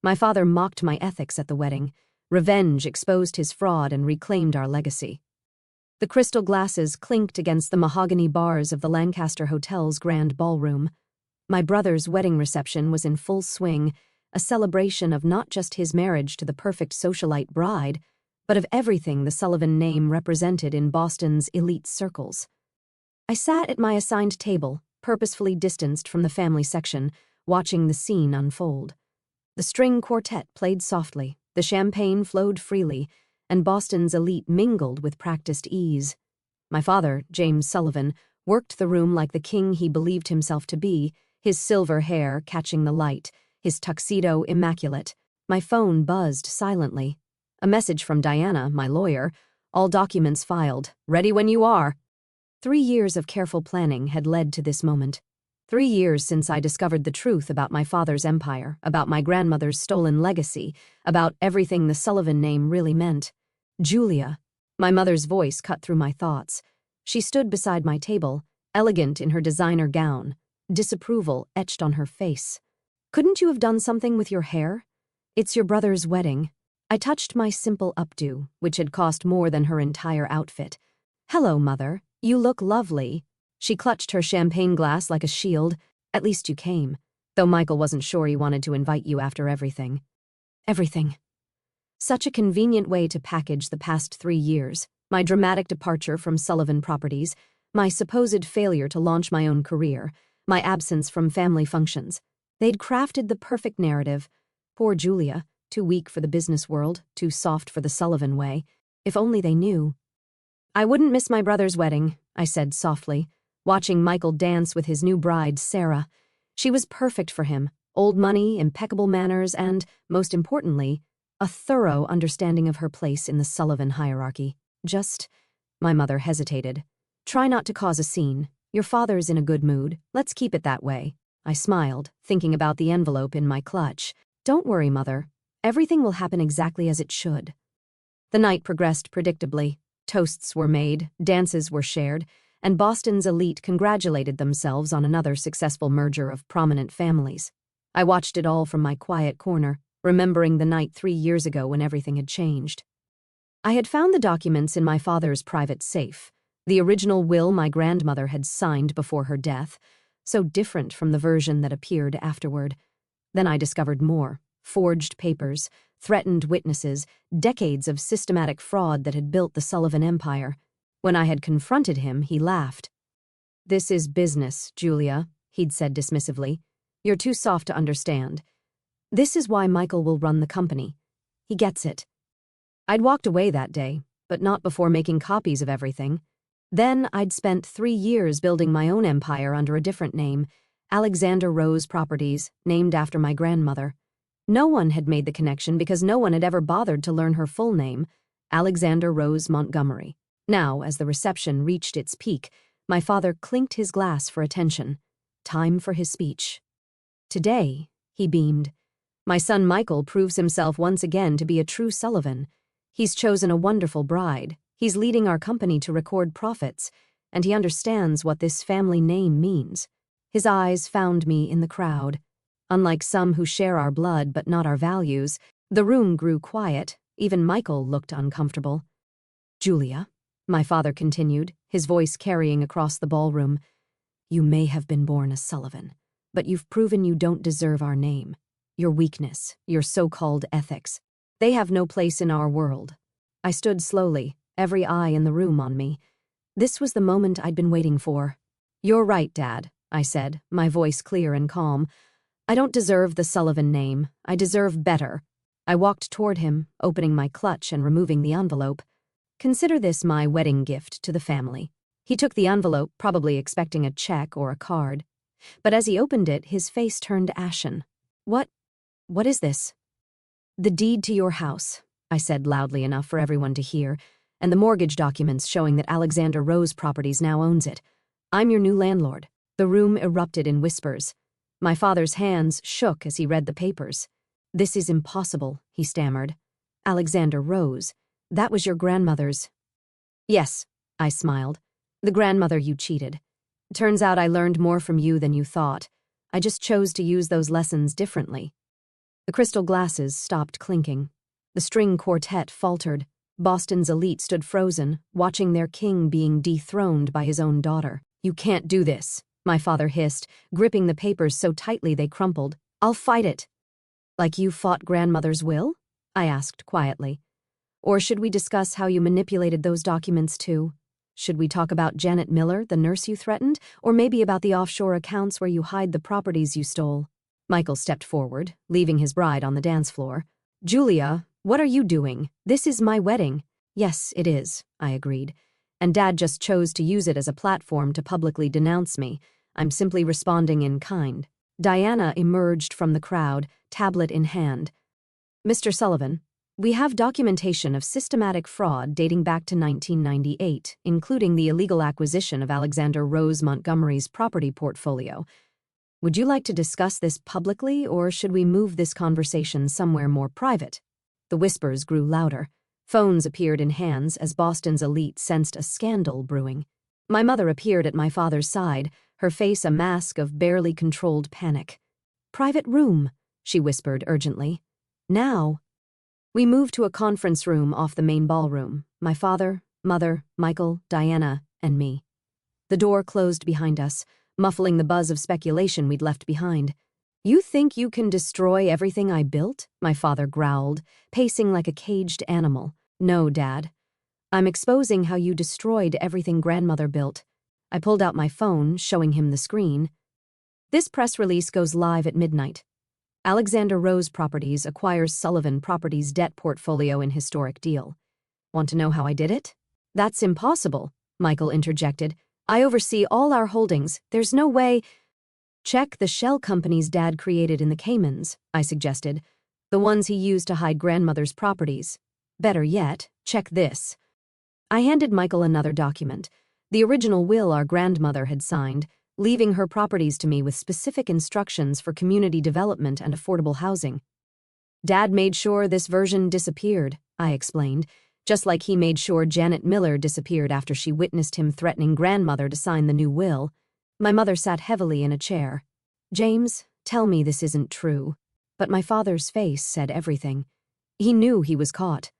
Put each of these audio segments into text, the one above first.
My father mocked my ethics at the wedding. Revenge exposed his fraud and reclaimed our legacy. The crystal glasses clinked against the mahogany bars of the Lancaster Hotel's grand ballroom. My brother's wedding reception was in full swing, a celebration of not just his marriage to the perfect socialite bride, but of everything the Sullivan name represented in Boston's elite circles. I sat at my assigned table, purposefully distanced from the family section, watching the scene unfold. The string quartet played softly, the champagne flowed freely, and Boston's elite mingled with practiced ease. My father, James Sullivan, worked the room like the king he believed himself to be, his silver hair catching the light, his tuxedo immaculate. My phone buzzed silently. A message from Diana, my lawyer, all documents filed, ready when you are. 3 years of careful planning had led to this moment. 3 years since I discovered the truth about my father's empire, about my grandmother's stolen legacy, about everything the Sullivan name really meant. Julia. My mother's voice cut through my thoughts. She stood beside my table, elegant in her designer gown, disapproval etched on her face. Couldn't you have done something with your hair? It's your brother's wedding. I touched my simple updo, which had cost more than her entire outfit. Hello, Mother. You look lovely. She clutched her champagne glass like a shield. At least you came, though Michael wasn't sure he wanted to invite you after everything. Everything. Such a convenient way to package the past 3 years, my dramatic departure from Sullivan Properties, my supposed failure to launch my own career, my absence from family functions. They'd crafted the perfect narrative. Poor Julia, too weak for the business world, too soft for the Sullivan way. If only they knew. I wouldn't miss my brother's wedding, I said softly, watching Michael dance with his new bride, Sarah. She was perfect for him, old money, impeccable manners, and, most importantly, a thorough understanding of her place in the Sullivan hierarchy. My mother hesitated. Try not to cause a scene. Your father's in a good mood. Let's keep it that way. I smiled, thinking about the envelope in my clutch. Don't worry, Mother. Everything will happen exactly as it should. The night progressed predictably. Toasts were made, dances were shared, and Boston's elite congratulated themselves on another successful merger of prominent families. I watched it all from my quiet corner, remembering the night 3 years ago when everything had changed. I had found the documents in my father's private safe, the original will my grandmother had signed before her death, so different from the version that appeared afterward. Then I discovered more. Forged papers, threatened witnesses, decades of systematic fraud that had built the Sullivan empire. When I had confronted him, he laughed. "This is business, Julia," he'd said dismissively. "You're too soft to understand. This is why Michael will run the company. He gets it." I'd walked away that day, but not before making copies of everything. Then I'd spent 3 years building my own empire under a different name, Alexander Rose Properties, named after my grandmother. No one had made the connection because no one had ever bothered to learn her full name, Alexander Rose Montgomery. Now, as the reception reached its peak, my father clinked his glass for attention. Time for his speech. "Today," he beamed, "my son Michael proves himself once again to be a true Sullivan. He's chosen a wonderful bride. He's leading our company to record profits, and he understands what this family name means." His eyes found me in the crowd. Unlike some who share our blood but not our values, the room grew quiet. Even Michael looked uncomfortable. "Julia," my father continued, his voice carrying across the ballroom, "you may have been born a Sullivan, but you've proven you don't deserve our name. Your weakness, your so-called ethics, they have no place in our world." I stood slowly, every eye in the room on me. This was the moment I'd been waiting for. "You're right, Dad," I said, my voice clear and calm. "I don't deserve the Sullivan name. I deserve better." I walked toward him, opening my clutch and removing the envelope. "Consider this my wedding gift to the family." He took the envelope, probably expecting a check or a card. But as he opened it, his face turned ashen. What is this?" "The deed to your house," I said loudly enough for everyone to hear, "and the mortgage documents showing that Alexander Rose Properties now owns it. I'm your new landlord." The room erupted in whispers. My father's hands shook as he read the papers. "This is impossible," he stammered. "Alexander Rose, that was your grandmother's." "Yes," I smiled. "The grandmother you cheated. Turns out I learned more from you than you thought. I just chose to use those lessons differently." The crystal glasses stopped clinking. The string quartet faltered. Boston's elite stood frozen, watching their king being dethroned by his own daughter. "You can't do this," my father hissed, gripping the papers so tightly they crumpled. "I'll fight it." "Like you fought grandmother's will?" I asked quietly. "Or should we discuss how you manipulated those documents too? Should we talk about Janet Miller, the nurse you threatened, or maybe about the offshore accounts where you hide the properties you stole?" Michael stepped forward, leaving his bride on the dance floor. "Julia, what are you doing? This is my wedding." "Yes, it is," I agreed. "And Dad just chose to use it as a platform to publicly denounce me. I'm simply responding in kind." Diana emerged from the crowd, tablet in hand. "Mr. Sullivan, we have documentation of systematic fraud dating back to 1998, including the illegal acquisition of Alexander Rose Montgomery's property portfolio. Would you like to discuss this publicly, or should we move this conversation somewhere more private?" The whispers grew louder. Phones appeared in hands as Boston's elite sensed a scandal brewing. My mother appeared at my father's side, her face a mask of barely controlled panic. "Private room," she whispered urgently. "Now." We moved to a conference room off the main ballroom, my father, mother, Michael, Diana, and me. The door closed behind us, muffling the buzz of speculation we'd left behind. "You think you can destroy everything I built?" my father growled, pacing like a caged animal. "No, Dad. I'm exposing how you destroyed everything grandmother built." I pulled out my phone, showing him the screen. "This press release goes live at midnight. Alexander Rose Properties acquires Sullivan Properties debt portfolio in historic deal. Want to know how I did it?" "That's impossible," Michael interjected. "I oversee all our holdings. There's no way." "Check the shell companies Dad created in the Caymans," I suggested. "The ones he used to hide grandmother's properties. Better yet, check this." I handed Michael another document, the original will our grandmother had signed, leaving her properties to me with specific instructions for community development and affordable housing. "Dad made sure this version disappeared," I explained, just like he made sure Janet Miller disappeared after she witnessed him threatening grandmother to sign the new will. My mother sat heavily in a chair. "James, tell me this isn't true." But my father's face said everything. He knew he was caught.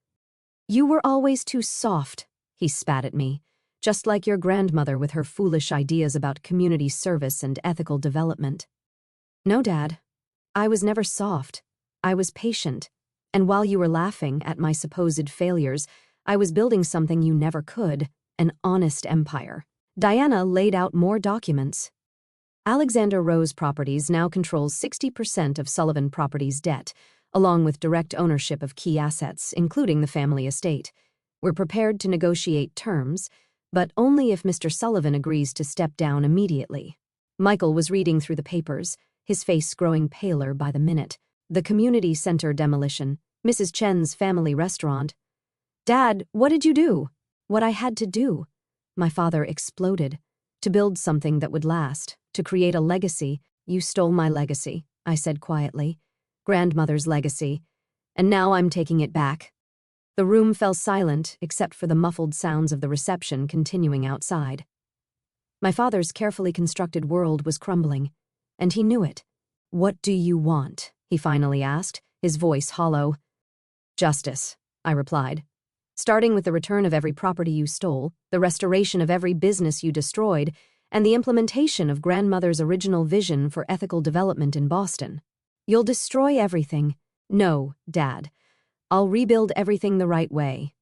"You were always too soft," he spat at me, "just like your grandmother with her foolish ideas about community service and ethical development." "No, Dad. I was never soft. I was patient. And while you were laughing at my supposed failures, I was building something you never could, an honest empire." Diana laid out more documents. Alexander Rose Properties now controls 60% of Sullivan Properties debt, along with direct ownership of key assets, including the family estate. We're prepared to negotiate terms, but only if Mr. Sullivan agrees to step down immediately. Michael was reading through the papers, his face growing paler by the minute. The community center demolition, Mrs. Chen's family restaurant. "Dad, what did you do?" "What I had to do." My father exploded. "To build something that would last, to create a legacy." "You stole my legacy," I said quietly. "Grandmother's legacy. And now I'm taking it back." The room fell silent except for the muffled sounds of the reception continuing outside. My father's carefully constructed world was crumbling, and he knew it. "What do you want?" he finally asked, his voice hollow. "Justice," I replied. "Starting with the return of every property you stole, the restoration of every business you destroyed, and the implementation of grandmother's original vision for ethical development in Boston." "You'll destroy everything." "No, Dad. I'll rebuild everything the right way."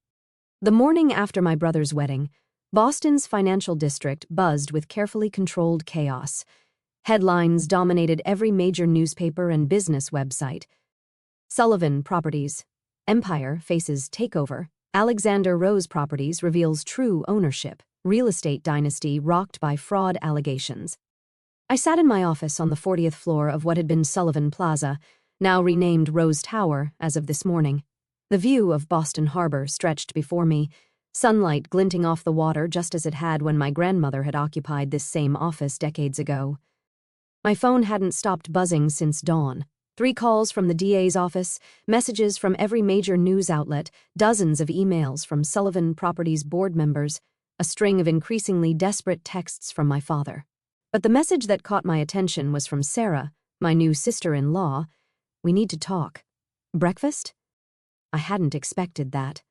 The morning after my brother's wedding, Boston's financial district buzzed with carefully controlled chaos. Headlines dominated every major newspaper and business website. Sullivan Properties. Empire faces takeover. Alexander Rose Properties reveals true ownership. Real estate dynasty rocked by fraud allegations. I sat in my office on the 40th floor of what had been Sullivan Plaza, now renamed Rose Tower as of this morning. The view of Boston Harbor stretched before me, sunlight glinting off the water just as it had when my grandmother had occupied this same office decades ago. My phone hadn't stopped buzzing since dawn. 3 calls from the DA's office, messages from every major news outlet, dozens of emails from Sullivan Properties board members, a string of increasingly desperate texts from my father. But the message that caught my attention was from Sarah, my new sister-in-law. We need to talk. Breakfast? I hadn't expected that.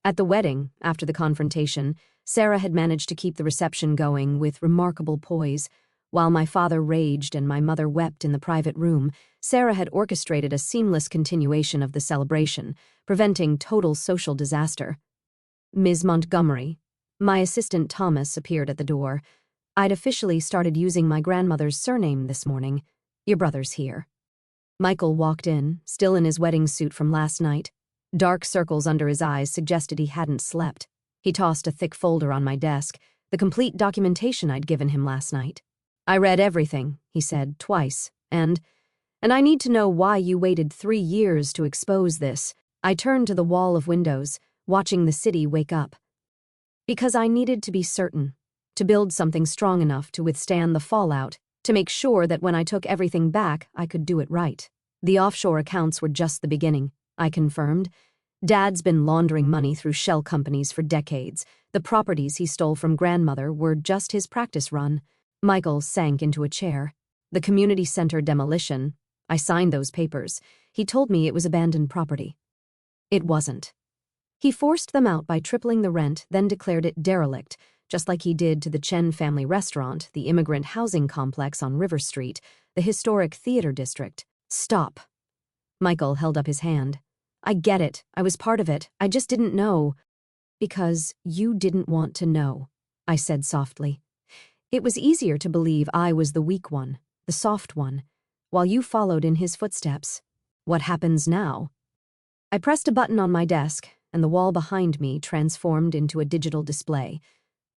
At the wedding, after the confrontation, Sarah had managed to keep the reception going with remarkable poise. While my father raged and my mother wept in the private room, Sarah had orchestrated a seamless continuation of the celebration, preventing total social disaster. Ms. Montgomery, my assistant Thomas, appeared at the door. I'd officially started using my grandmother's surname this morning. Your brother's here. Michael walked in, still in his wedding suit from last night. Dark circles under his eyes suggested he hadn't slept. He tossed a thick folder on my desk, the complete documentation I'd given him last night. I read everything, he said, twice, and I need to know why you waited 3 years to expose this. I turned to the wall of windows, watching the city wake up. Because I needed to be certain, to build something strong enough to withstand the fallout, to make sure that when I took everything back, I could do it right. The offshore accounts were just the beginning, I confirmed. Dad's been laundering money through shell companies for decades. The properties he stole from grandmother were just his practice run. Michael sank into a chair. The community center demolition. I signed those papers. He told me it was abandoned property. It wasn't. He forced them out by tripling the rent, then declared it derelict, just like he did to the Chen family restaurant, the immigrant housing complex on River Street, the historic theater district. Stop. Michael held up his hand. I get it. I was part of it. I just didn't know. Because you didn't want to know, I said softly. It was easier to believe I was the weak one, the soft one, while you followed in his footsteps. What happens now? I pressed a button on my desk, and the wall behind me transformed into a digital display.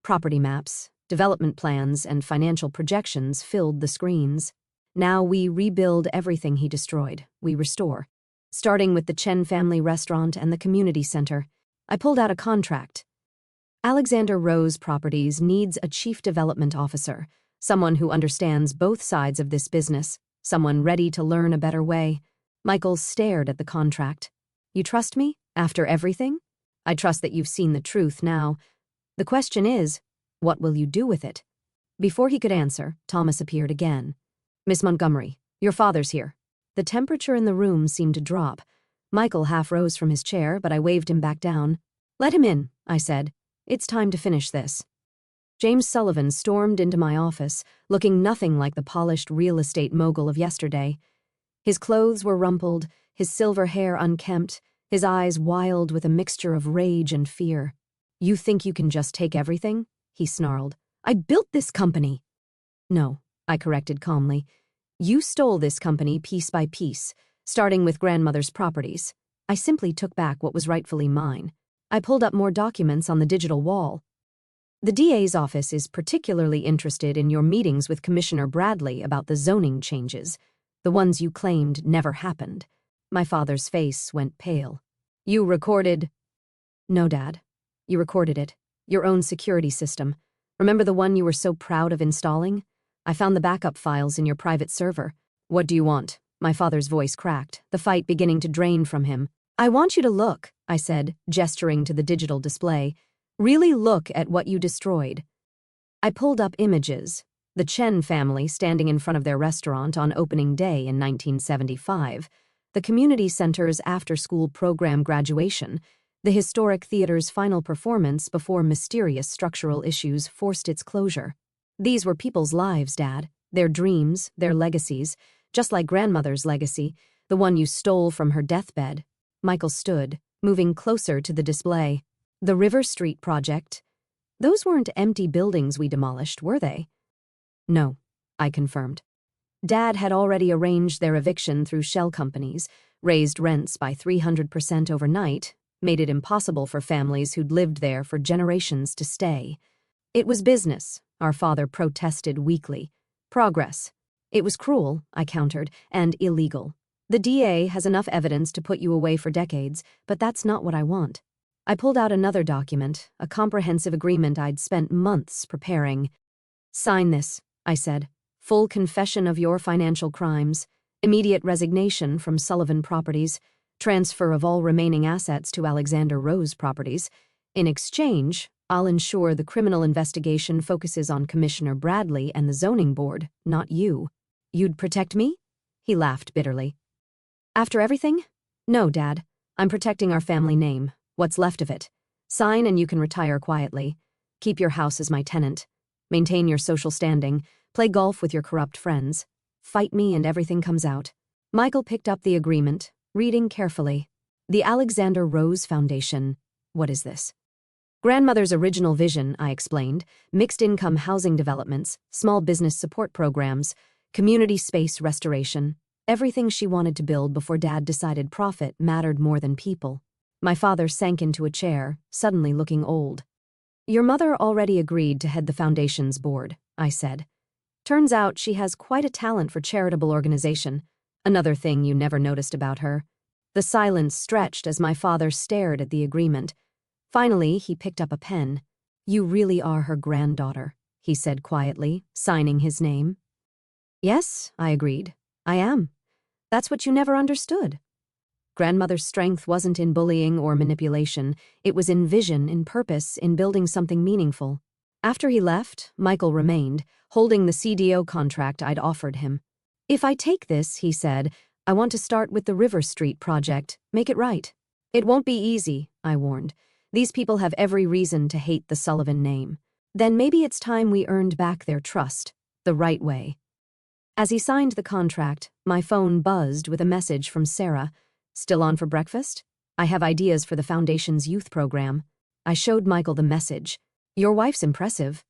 Property maps, development plans, and financial projections filled the screens. Now we rebuild everything he destroyed. We restore. Starting with the Chen family restaurant and the community center. I pulled out a contract. Alexander Rose Properties needs a chief development officer, someone who understands both sides of this business, someone ready to learn a better way. Michael stared at the contract. You trust me? After everything? I trust that you've seen the truth now. The question is, what will you do with it? Before he could answer, Thomas appeared again. Miss Montgomery, your father's here. The temperature in the room seemed to drop. Michael half rose from his chair, but I waved him back down. Let him in, I said. It's time to finish this. James Sullivan stormed into my office, looking nothing like the polished real estate mogul of yesterday. His clothes were rumpled, his silver hair unkempt, his eyes wild with a mixture of rage and fear. You think you can just take everything? He snarled. I built this company. No, I corrected calmly. You stole this company piece by piece, starting with grandmother's properties. I simply took back what was rightfully mine. I pulled up more documents on the digital wall. The DA's office is particularly interested in your meetings with Commissioner Bradley about the zoning changes, the ones you claimed never happened. My father's face went pale. You recorded... No, Dad. You recorded it. Your own security system. Remember the one you were so proud of installing? I found the backup files in your private server. What do you want? My father's voice cracked, the fight beginning to drain from him. I want you to look, I said, gesturing to the digital display. Really look at what you destroyed. I pulled up images. The Chen family standing in front of their restaurant on opening day in 1975. The community center's after-school program graduation. The historic theater's final performance before mysterious structural issues forced its closure. These were people's lives, Dad. Their dreams, their legacies. Just like grandmother's legacy, the one you stole from her deathbed. Michael stood, moving closer to the display. The River Street project. Those weren't empty buildings we demolished, were they? No, I confirmed. Dad had already arranged their eviction through shell companies, raised rents by 300% overnight, made it impossible for families who'd lived there for generations to stay. It was business, our father protested weakly. Progress. It was cruel, I countered, and illegal. The DA has enough evidence to put you away for decades, but that's not what I want. I pulled out another document, a comprehensive agreement I'd spent months preparing. Sign this, I said. Full confession of your financial crimes, immediate resignation from Sullivan Properties, transfer of all remaining assets to Alexander Rose Properties. In exchange, I'll ensure the criminal investigation focuses on Commissioner Bradley and the zoning board, not you. You'd protect me? He laughed bitterly. After everything? No, Dad. I'm protecting our family name, what's left of it. Sign and you can retire quietly. Keep your house as my tenant. Maintain your social standing. Play golf with your corrupt friends. Fight me and everything comes out. Michael picked up the agreement, reading carefully. The Alexander Rose Foundation. What is this? Grandmother's original vision, I explained, mixed-income housing developments, small business support programs, community space restoration, everything she wanted to build before Dad decided profit mattered more than people. My father sank into a chair, suddenly looking old. Your mother already agreed to head the foundation's board, I said. Turns out she has quite a talent for charitable organization, another thing you never noticed about her. The silence stretched as my father stared at the agreement. Finally, he picked up a pen. You really are her granddaughter, he said quietly, signing his name. Yes, I agreed. I am. That's what you never understood. Grandmother's strength wasn't in bullying or manipulation. It was in vision, in purpose, in building something meaningful. After he left, Michael remained, holding the CDO contract I'd offered him. If I take this, he said, I want to start with the River Street project, make it right. It won't be easy, I warned. These people have every reason to hate the Sullivan name. Then maybe it's time we earned back their trust, the right way. As he signed the contract, my phone buzzed with a message from Sarah. Still on for breakfast? I have ideas for the Foundation's youth program. I showed Michael the message. Your wife's impressive.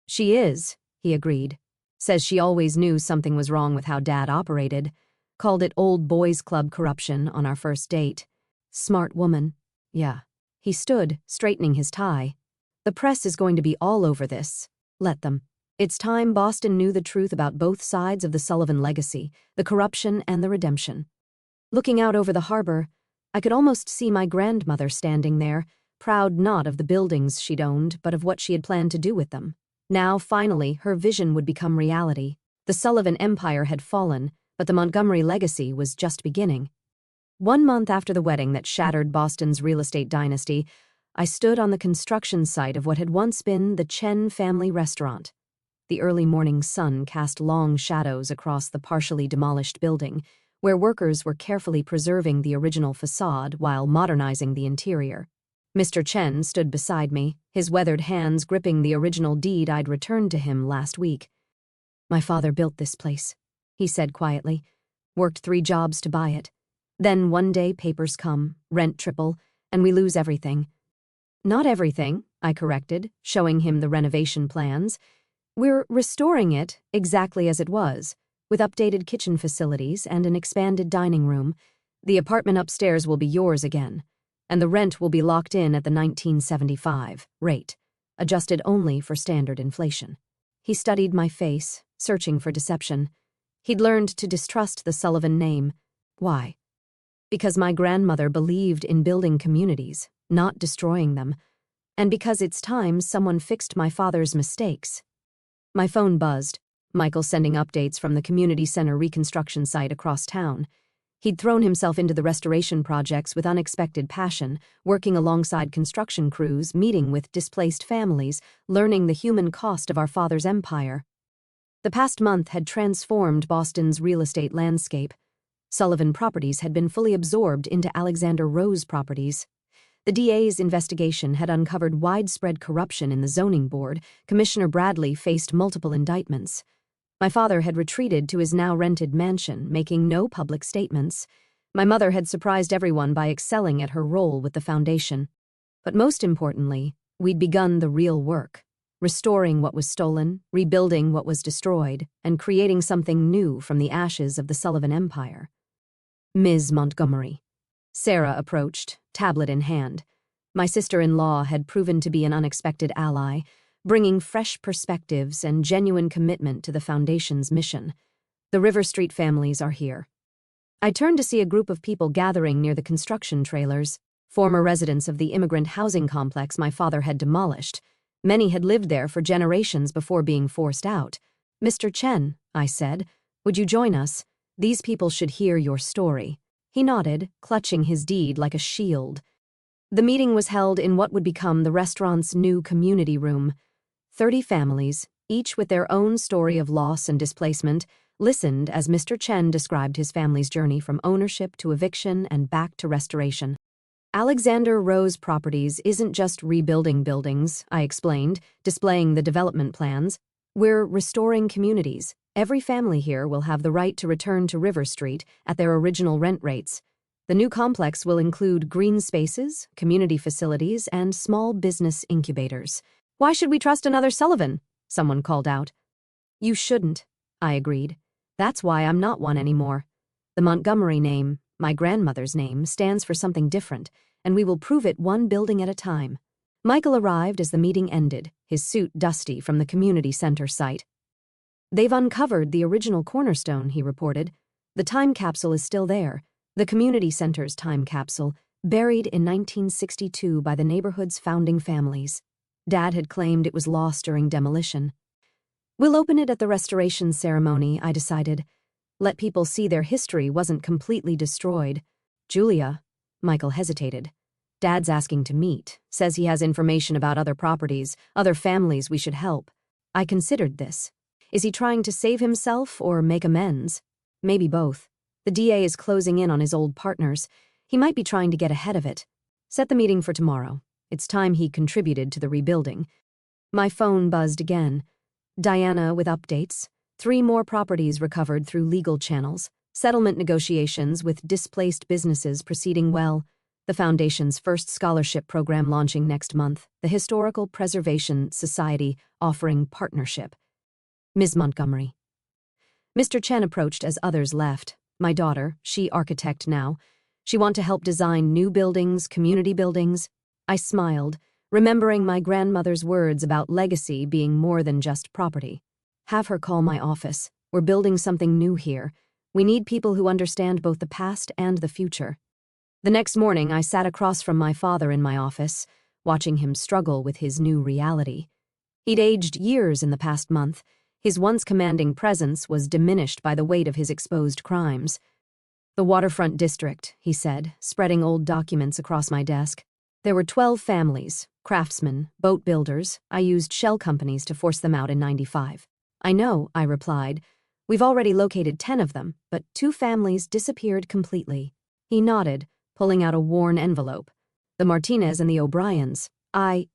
She is, he agreed. Says she always knew something was wrong with how Dad operated. Called it old boys club corruption on our first date. Smart woman. Yeah. He stood, straightening his tie. The press is going to be all over this. Let them. It's time Boston knew the truth about both sides of the Sullivan legacy, the corruption and the redemption. Looking out over the harbor, I could almost see my grandmother standing there, proud not of the buildings she'd owned, but of what she had planned to do with them. Now, finally, her vision would become reality. The Sullivan Empire had fallen, but the Montgomery legacy was just beginning. 1 month after the wedding that shattered Boston's real estate dynasty, I stood on the construction site of what had once been the Chen family restaurant. The early morning sun cast long shadows across the partially demolished building, where workers were carefully preserving the original facade while modernizing the interior. Mr. Chen stood beside me, his weathered hands gripping the original deed I'd returned to him last week. My father built this place, he said quietly. Worked 3 jobs to buy it. Then one day papers come, rent triple, and we lose everything. Not everything, I corrected, showing him the renovation plans. We're restoring it exactly as it was, with updated kitchen facilities and an expanded dining room. The apartment upstairs will be yours again, and the rent will be locked in at the 1975 rate, adjusted only for standard inflation. He studied my face, searching for deception. He'd learned to distrust the Sullivan name. Why? Because my grandmother believed in building communities, not destroying them, and because it's time someone fixed my father's mistakes. My phone buzzed, Michael sending updates from the community center reconstruction site across town. He'd thrown himself into the restoration projects with unexpected passion, working alongside construction crews, meeting with displaced families, learning the human cost of our father's empire. The past month had transformed Boston's real estate landscape. Sullivan Properties had been fully absorbed into Alexander Rose Properties. The DA's investigation had uncovered widespread corruption in the zoning board. Commissioner Bradley faced multiple indictments. My father had retreated to his now rented mansion, making no public statements. My mother had surprised everyone by excelling at her role with the foundation. But most importantly, we'd begun the real work, restoring what was stolen, rebuilding what was destroyed, and creating something new from the ashes of the Sullivan Empire. Ms. Montgomery. Sarah approached, tablet in hand. My sister-in-law had proven to be an unexpected ally, bringing fresh perspectives and genuine commitment to the Foundation's mission. The River Street families are here. I turned to see a group of people gathering near the construction trailers, former residents of the immigrant housing complex my father had demolished. Many had lived there for generations before being forced out. Mr. Chen, I said, would you join us? These people should hear your story. He nodded, clutching his deed like a shield. The meeting was held in what would become the restaurant's new community room. 30 families, each with their own story of loss and displacement, listened as Mr. Chen described his family's journey from ownership to eviction and back to restoration. Alexander Rose Properties isn't just rebuilding buildings, I explained, displaying the development plans. We're restoring communities. Every family here will have the right to return to River Street at their original rent rates. The new complex will include green spaces, community facilities, and small business incubators. Why should we trust another Sullivan? Someone called out. You shouldn't, I agreed. That's why I'm not one anymore. The Montgomery name, my grandmother's name, stands for something different, and we will prove it one building at a time. Michael arrived as the meeting ended, his suit dusty from the community center site. They've uncovered the original cornerstone, he reported. The time capsule is still there, the community center's time capsule, buried in 1962 by the neighborhood's founding families. Dad had claimed it was lost during demolition. We'll open it at the restoration ceremony, I decided. Let people see their history wasn't completely destroyed. Julia, Michael hesitated. Dad's asking to meet, says he has information about other properties, other families we should help. I considered this. Is he trying to save himself or make amends? Maybe both. The DA is closing in on his old partners. He might be trying to get ahead of it. Set the meeting for tomorrow. It's time he contributed to the rebuilding. My phone buzzed again. Diana with updates. 3 more properties recovered through legal channels. Settlement negotiations with displaced businesses proceeding well. The Foundation's first scholarship program launching next month. The Historical Preservation Society offering partnership. Ms. Montgomery. Mr. Chen approached as others left. My daughter, she architect now. She want to help design new buildings, community buildings. I smiled, remembering my grandmother's words about legacy being more than just property. Have her call my office. We're building something new here. We need people who understand both the past and the future. The next morning, I sat across from my father in my office, watching him struggle with his new reality. He'd aged years in the past month. His once commanding presence was diminished by the weight of his exposed crimes. The waterfront district, he said, spreading old documents across my desk. There were 12 families, craftsmen, boat builders. I used shell companies to force them out in '95. I know, I replied. We've already located 10 of them, but 2 families disappeared completely. He nodded, pulling out a worn envelope. The Martinez and the O'Briens. I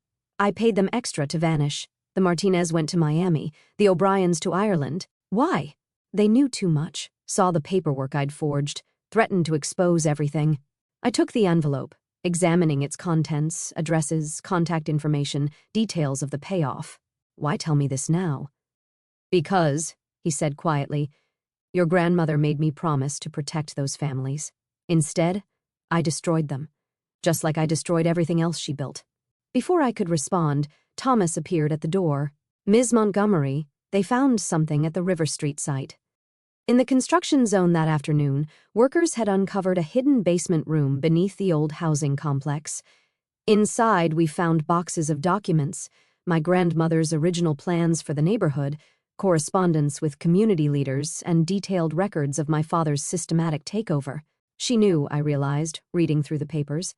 paid them extra to vanish. The Martinez went to Miami, the O'Briens to Ireland. Why? They knew too much, saw the paperwork I'd forged, threatened to expose everything. I took the envelope, examining its contents, addresses, contact information, details of the payoff. Why tell me this now? Because, he said quietly, your grandmother made me promise to protect those families. Instead, I destroyed them, just like I destroyed everything else she built. Before I could respond, Thomas appeared at the door. Ms. Montgomery, they found something at the River Street site. In the construction zone that afternoon, workers had uncovered a hidden basement room beneath the old housing complex. Inside, we found boxes of documents, my grandmother's original plans for the neighborhood, correspondence with community leaders, and detailed records of my father's systematic takeover. She knew, I realized, reading through the papers.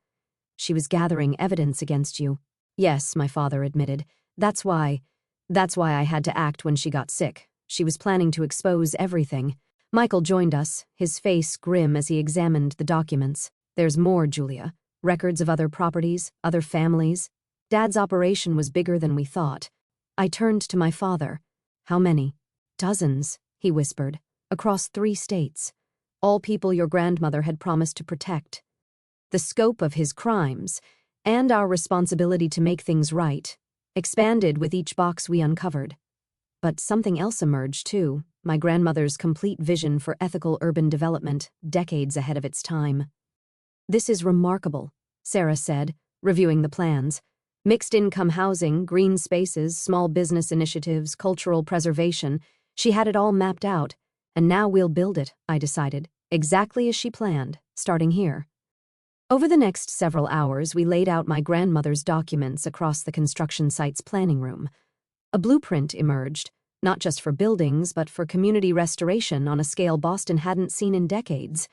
She was gathering evidence against you. Yes, my father admitted. That's why I had to act when she got sick. She was planning to expose everything. Michael joined us, his face grim as he examined the documents. There's more, Julia. Records of other properties, other families. Dad's operation was bigger than we thought. I turned to my father. How many? Dozens, he whispered, across 3 states. All people your grandmother had promised to protect. The scope of his crimes, and our responsibility to make things right, expanded with each box we uncovered. But something else emerged, too, my grandmother's complete vision for ethical urban development, decades ahead of its time. This is remarkable, Sarah said, reviewing the plans. Mixed-income housing, green spaces, small business initiatives, cultural preservation. She had it all mapped out, and now we'll build it, I decided, exactly as she planned, starting here. Over the next several hours, we laid out my grandmother's documents across the construction site's planning room. A blueprint emerged, not just for buildings, but for community restoration on a scale Boston hadn't seen in decades.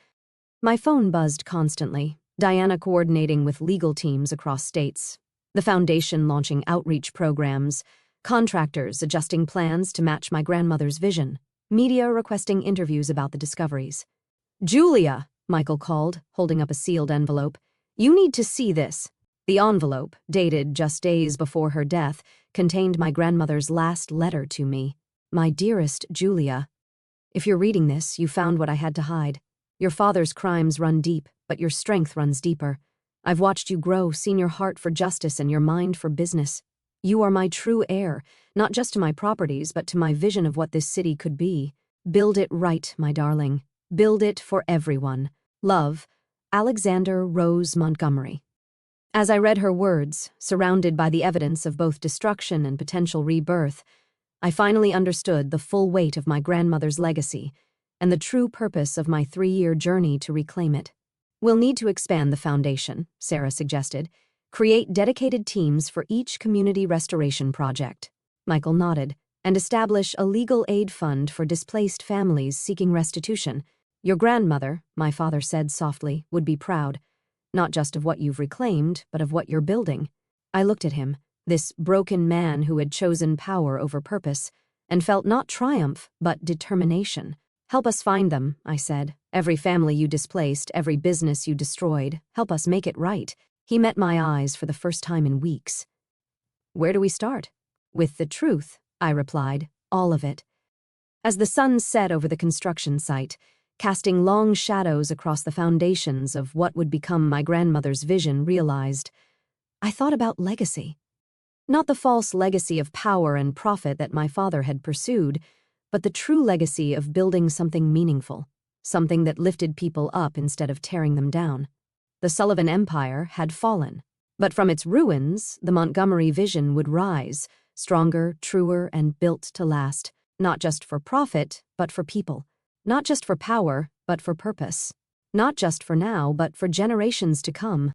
My phone buzzed constantly, Diana coordinating with legal teams across states, the foundation launching outreach programs, contractors adjusting plans to match my grandmother's vision. media requesting interviews about the discoveries. "Julia," Michael called, holding up a sealed envelope. "You need to see this." The envelope, dated just days before her death, contained my grandmother's last letter to me. "My dearest Julia, if you're reading this, you found what I had to hide. Your father's crimes run deep, but your strength runs deeper. I've watched you grow, seen your heart for justice and your mind for business. You are my true heir, not just to my properties, but to my vision of what this city could be. Build it right, my darling. Build it for everyone. Love, Alexander Rose Montgomery." As I read her words, surrounded by the evidence of both destruction and potential rebirth, I finally understood the full weight of my grandmother's legacy and the true purpose of my 3-year journey to reclaim it. "We'll need to expand the foundation," Sarah suggested. "Create dedicated teams for each community restoration project." Michael nodded. "And establish a legal aid fund for displaced families seeking restitution. Your grandmother," my father said softly, "would be proud, not just of what you've reclaimed, but of what you're building." I looked at him, this broken man who had chosen power over purpose, and felt not triumph, but determination. "Help us find them," I said. "Every family you displaced, every business you destroyed. Help us make it right." He met my eyes for the first time in weeks. "Where do we start?" "With the truth," I replied, "all of it." As the sun set over the construction site, casting long shadows across the foundations of what would become my grandmother's vision realized, I thought about legacy. Not the false legacy of power and profit that my father had pursued, but the true legacy of building something meaningful, something that lifted people up instead of tearing them down. The Sullivan Empire had fallen, but from its ruins, the Montgomery vision would rise, stronger, truer, and built to last, not just for profit, but for people. Not just for power, but for purpose. Not just for now, but for generations to come.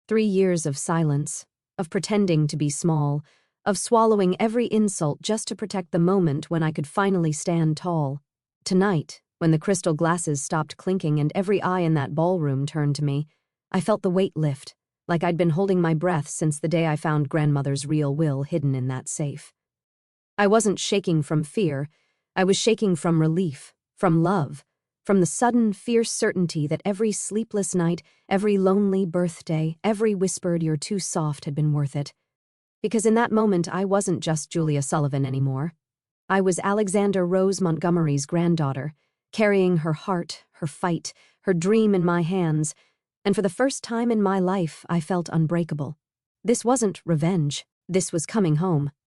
3 years of silence, of pretending to be small, of swallowing every insult just to protect the moment when I could finally stand tall. Tonight, when the crystal glasses stopped clinking and every eye in that ballroom turned to me, I felt the weight lift, like I'd been holding my breath since the day I found grandmother's real will hidden in that safe. I wasn't shaking from fear, I was shaking from relief. From love, from the sudden, fierce certainty that every sleepless night, every lonely birthday, every whispered "you're too soft" had been worth it. Because in that moment I wasn't just Julia Sullivan anymore. I was Alexander Rose Montgomery's granddaughter, carrying her heart, her fight, her dream in my hands, and for the first time in my life I felt unbreakable. This wasn't revenge, this was coming home.